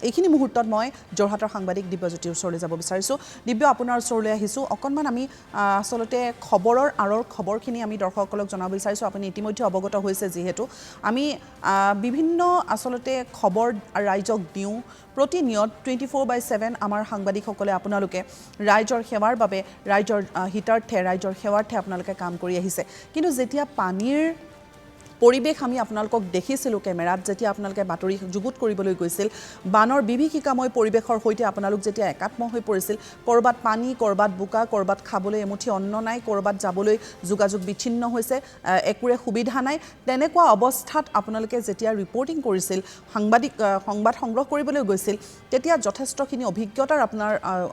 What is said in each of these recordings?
এইখিনি মুহূৰ্তত মই যোৰহাটৰ সাংবাদিক দিব্যজ্যোতিৰ ওচৰলৈ যাব বিচাৰিছোঁ। দিব্য, আপোনাৰ ওচৰলৈ আহিছোঁ। অকণমান আমি আচলতে খবৰৰ আঁৰৰ খবৰখিনি আমি দৰ্শকসকলক জনাব বিচাৰিছোঁ। আপুনি ইতিমধ্যে অৱগত হৈছে যিহেতু আমি বিভিন্ন আচলতে খবৰ ৰাইজক দিওঁ প্ৰতিনিয়ত 24/7 আমাৰ সাংবাদিকসকলে আপোনালোকে ৰাইজৰ সেৱাৰ বাবে ৰাইজৰ হিতাৰ্থে ৰাইজৰ সেৱাৰ্থে আপোনালোকে কাম কৰি আহিছে। কিন্তু যেতিয়া পানীৰ পৰিৱেশ আমি আপোনালোকক দেখিছিলোঁ কেমেৰাত, যেতিয়া আপোনালোকে বাতৰি যুগুত কৰিবলৈ গৈছিল, বানৰ বিভীষিকাময় পৰিৱেশৰ সৈতে আপোনালোক যেতিয়া একাত্ম হৈ পৰিছিল, ক'ৰবাত পানী, ক'ৰবাত বোকা, ক'ৰবাত খাবলৈ এমুঠি অন্ন নাই, ক'ৰবাত যাবলৈ যোগাযোগ বিচ্ছিন্ন হৈছে, একোৰে সুবিধা নাই, তেনেকুৱা অৱস্থাত আপোনালোকে যেতিয়া ৰিপৰ্টিং কৰিছিল, সংবাদ সংগ্ৰহ কৰিবলৈ গৈছিল, তেতিয়া যথেষ্টখিনি অভিজ্ঞতাৰ আপোনাৰ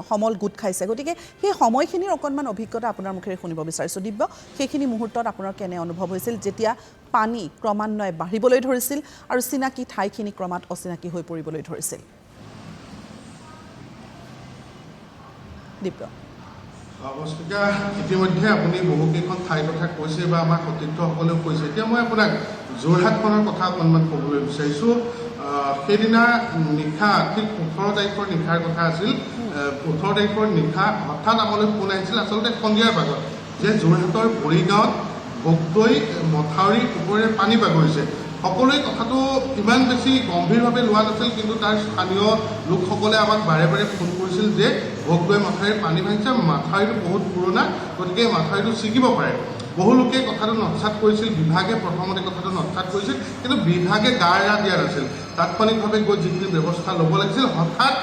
সমল গোট খাইছে। গতিকে সেই সময়খিনিৰ অকণমান অভিজ্ঞতা আপোনাৰ মুখেৰে শুনিব বিচাৰিছোঁ দিব্য। সেইখিনি মুহূৰ্তত আপোনাৰ কেনে অনুভৱ হৈছিল যেতিয়া পানী ক্ৰমান্বয়ে বাঢ়িবলৈ ধৰিছিল আৰু চিনাকি ঠাইখিনি ক্ৰমাৎ অচিনাকি হৈ পৰিবলৈ ধৰিছিল? দিব্য। অৱস্থাকা ইতিমধ্যে আপুনি বহুকেইখন ঠাইৰ কথা কৈছে বা আমাৰ সতীৰ্থসকলেও কৈছে। এতিয়া মই আপোনাক যোৰহাটখনৰ কথা অকণমান ক'বলৈ বিচাৰিছোঁ। সেইদিনা নিশা ঠিক 18 তাৰিখৰ নিশাৰ কথা আছিল। 18 তাৰিখৰ নিশা হঠাৎ আমালৈ ফোন আহিছিল, আচলতে সন্ধিয়াৰ ভাগত, যে যোৰহাটৰ বৰিগাঁৱত ভোগদৈ মথাউৰিৰ ওপৰেৰে পানী বাগৰিছে। সকলোৱে কথাটো ইমান বেছি গম্ভীৰভাৱে লোৱা নাছিল, কিন্তু তাৰ স্থানীয় লোকসকলে আমাক বাৰে বাৰে ফোন কৰিছিল যে ভোগদৈ মথাউৰিৰ পানী বাঢ়িছে, মথাউৰিটো বহুত পুৰণা, গতিকে মথাউৰিটো ছিগিব পাৰে। বহু লোকে কথাটো নৎসাত কৰিছিল, বিভাগে প্ৰথমতে কথাটো নৎসাত কৰিছিল, কিন্তু বিভাগে গা এৰা দিয়া নাছিল। তাৎক্ষণিকভাৱে গৈ যিখিনি ব্যৱস্থা ল'ব লাগিছিল, হঠাৎ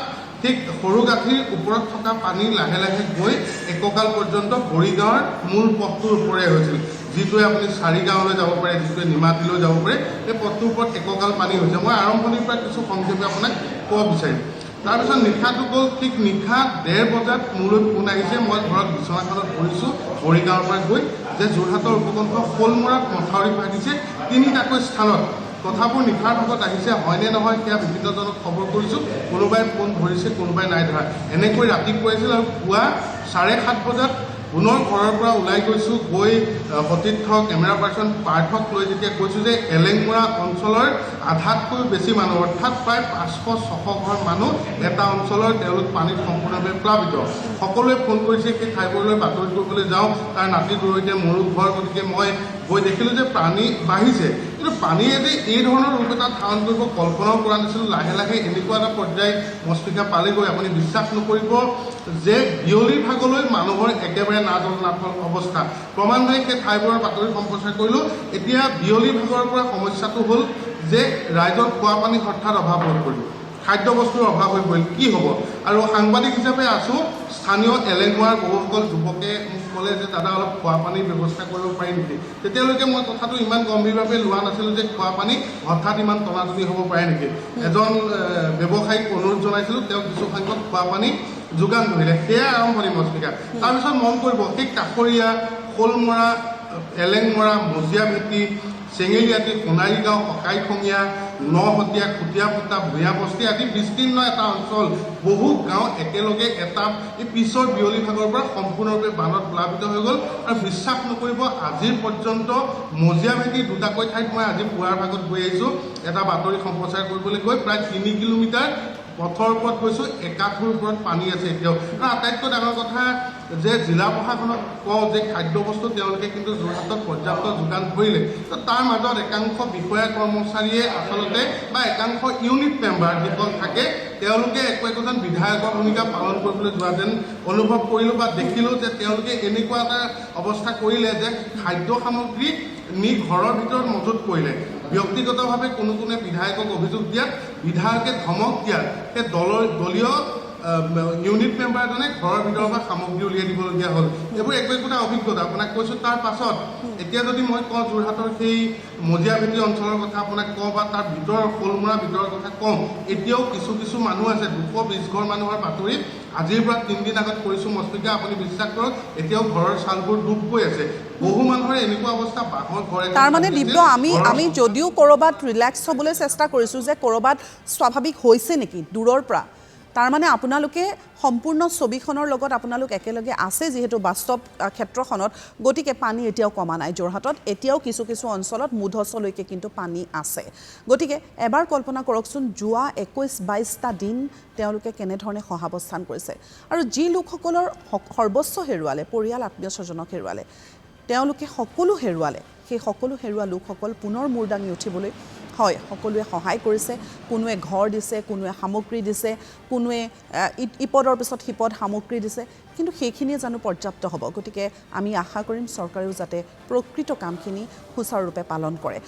ঠিক সৰু গাঁঠিৰ ওপৰত থকা পানী লাহে লাহে গৈ এককাল পৰ্যন্ত বৰিগাঁৱৰ মূল পথটোৰ ওপৰে হৈছিল, যিটোৱে আপুনি চাৰিগাঁৱলৈ যাব পাৰে, যিটোৱে নিমাতীলৈ যাব পাৰে। সেই পথটোৰ ওপৰত এককাল পানী হৈছে। মই আৰম্ভণিৰ পৰা কিছু সংক্ষেপে আপোনাক ক'ব বিচাৰিম। তাৰপিছত নিশাটো গ'ল, ঠিক নিশা 1:30 বজাত মোলৈ ফোন আহিছে। মই ঘৰত বিচনাখনত পৰিছোঁ বৰিগাঁৱৰ পৰা গৈ, যে যোৰহাটৰ উপকণ্ঠ শ'লমৰাত মথাউৰি ভাঙিছে 3টাকৈ স্থানত। কথাবোৰ নিশাৰ ভাগত আহিছে, হয়নে নহয় সেয়া বিভিন্নজনক খবৰ কৰিছোঁ। কোনোবাই ফোন ধৰিছে, কোনোবাই নাই ধৰা। এনেকৈ ৰাতি পৰিছিল আৰু পুৱা 7:30 বজাত পুনৰ ঘৰৰ পৰা ওলাই গৈছোঁ। গৈ সতীৰ্থ কেমেৰা পাৰ্চন পাৰ্থক লৈ যেতিয়া কৈছোঁ যে এলেংমৰা অঞ্চলৰ আধাতকৈও বেছি মানুহ, অৰ্থাৎ প্ৰায় 500-600 ঘৰ মানুহ এটা অঞ্চলৰ, তেওঁলোক পানীত সম্পূৰ্ণভাৱে প্লাবিত। সকলোৱে ফোন কৰিছে সেই ঠাইবোৰলৈ বাতৰি কৰিবলৈ যাওঁ। তাৰ নাতি দূৰৈতে মোৰো ঘৰ, গতিকে মই গৈ দেখিলোঁ যে পানী বাঢ়িছে। কিন্তু পানীয়ে যে এই ধৰণৰ ৰূপ এটা ধাৰণ কৰিব কল্পনাও কৰা নাছিলোঁ। লাহে লাহে এনেকুৱা এটা পৰ্যায় মস্তিকা পালেগৈ, আপুনি বিশ্বাস নকৰিব যে বিয়লিৰ ভাগলৈ মানুহৰ একেবাৰে নাজল নাথল অৱস্থা। ক্ৰমান্বয়ে সেই ঠাইবোৰৰ বাতৰি সম্প্ৰচাৰ কৰিলোঁ। এতিয়া বিয়লিৰ ভাগৰ পৰা সমস্যাটো হ'ল যে ৰাইজৰ খোৱা পানী হঠাৎ অভাৱ হৈ পৰিল, খাদ্যবস্তুৰ অভাৱ হৈ পৰিল। কি হ'ব? আৰু সাংবাদিক হিচাপে আছোঁ, স্থানীয় এলেংমৰাৰ বহুসকল যুৱকে মোক ক'লে যে দাদা অলপ খোৱা পানীৰ ব্যৱস্থা কৰিব পাৰি নেকি? তেতিয়ালৈকে মই কথাটো ইমান গম্ভীৰভাৱে লোৱা নাছিলোঁ যে খোৱা পানী হঠাৎ ইমান টনাটনি হ'ব পাৰে নেকি। এজন ব্যৱসায়ীক অনুৰোধ জনাইছিলোঁ, তেওঁ কিছুসংখ্যক খোৱা পানী যোগান ধৰিলে। সেয়াই আৰম্ভণি মস্তিকা। তাৰপিছত মন কৰিব, সেই কাষৰীয়া শ'লমৰা, এলেংমৰা, মজিয়াভেটি, চেঙেলীআটি, সোণাৰীগাঁও, সকাইখঙীয়া, নহতীয়া, খুটিয়াপুটা, ভূঞাবস্তি আদি বিস্তীৰ্ণ এটা অঞ্চল, বহু গাঁও একেলগে এটা এই পিছৰ বিয়লি ভাগৰ পৰা সম্পূৰ্ণৰূপে বানত প্লাবিত হৈ গ'ল। আৰু বিশ্বাস নকৰিব, আজিৰ পৰ্যন্ত মজিয়াভেটি 2টাকৈ ঠাইত মই আজি পুৱাৰ ভাগত গৈ আহিছোঁ এটা বাতৰি সম্প্ৰচাৰ কৰিবলৈ গৈ, প্ৰায় 3 কিলোমিটাৰ পথৰ ওপৰত গৈছোঁ, একাঠুৰ ওপৰত পানী আছে এতিয়াও। আৰু আটাইতকৈ ডাঙৰ কথা যে জিলা প্ৰশাসনক কওঁ যে খাদ্যবস্তু তেওঁলোকে কিন্তু যোৰহাটত পৰ্যাপ্ত যোগান ধৰিলে, তো তাৰ মাজত একাংশ বিষয়া কৰ্মচাৰীয়ে আচলতে বা একাংশ ইউনিট মেম্বাৰ যিসকল থাকে, তেওঁলোকে একোজন বিধায়কৰ ভূমিকা পালন কৰিবলৈ যোৱা যেন অনুভৱ কৰিলোঁ বা দেখিলোঁ। যে তেওঁলোকে এনেকুৱা এটা অৱস্থা কৰিলে যে খাদ্য সামগ্ৰী নি ঘৰৰ ভিতৰত মজুত কৰিলে। ব্যক্তিগতভাৱে কোনোৱে বিধায়কক অভিযোগ দিয়াত, বিধায়কে ধমক দিয়াত সেই দলীয় ইউনিট মেম্বাৰ এজনে ঘৰৰ ভিতৰৰ পৰা সামগ্ৰী উলিয়াই দিবলগীয়া হ'ল। এইবোৰ একোটা অভিজ্ঞতা আপোনাক কৈছোঁ। তাৰ পাছত এতিয়া যদি মই কওঁ যোৰহাটৰ সেই মজিয়াভেটি অঞ্চলৰ কথা আপোনাক কওঁ বা তাৰ ভিতৰৰ শ'লমৰা ভিতৰৰ কথা কওঁ, এতিয়াও কিছু মানুহ আছে, 220 ঘৰ মানুহৰ বাতৰি আজিৰ পৰা 3 দিন আগত কৰিছোঁ মস্তিকা। আপুনি বিশ্বাস কৰক, এতিয়াও ঘৰৰ চালবোৰ ডুব গৈ আছে। বহু মানুহৰ এনেকুৱা অৱস্থা, বাঁহৰ ঘৰ। তাৰ মানে দিব্য, আমি যদিও ক'ৰবাত ৰিলেক্স হ'বলৈ চেষ্টা কৰিছোঁ যে ক'ৰবাত স্বাভাৱিক হৈছে নেকি দূৰৰ পৰা, তাৰ মানে আপোনালোকে সম্পূৰ্ণ ছবিখনৰ লগত আপোনালোক একেলগে আছে যিহেতু বাস্তৱ ক্ষেত্ৰখনত গতিকে পানী এতিয়াও কমা নাই যোৰহাটত এতিয়াও কিছু কিছু অঞ্চলত মুধচলৈকে কিন্তু পানী আছে গতিকে এবাৰ কল্পনা কৰকচোন যোৱা 21-22টা দিন তেওঁলোকে কেনেধৰণে সহাৱস্থান কৰিছে আৰু যি লোকসকলৰ সৰ্বস্ব হেৰুৱালে পৰিয়াল আত্মীয় স্বজনক হেৰুৱালে তেওঁলোকে সকলো হেৰুৱালে সেই সকলো হেৰুৱা লোকসকল পুনৰ মূৰ দাঙি উঠিবলৈ হয় সকলোৱে সহায় কৰিছে কোনোৱে ঘৰ দিছে কোনোৱে সামগ্ৰী দিছে কোনোৱে ইপদৰ পিছত সিপদ সামগ্ৰী দিছে কিন্তু সেইখিনিয়ে জানো পৰ্যাপ্ত হ'ব গতিকে আমি আশা কৰিম চৰকাৰেও যাতে প্ৰকৃত কামখিনি সুচাৰুৰূপে পালন কৰে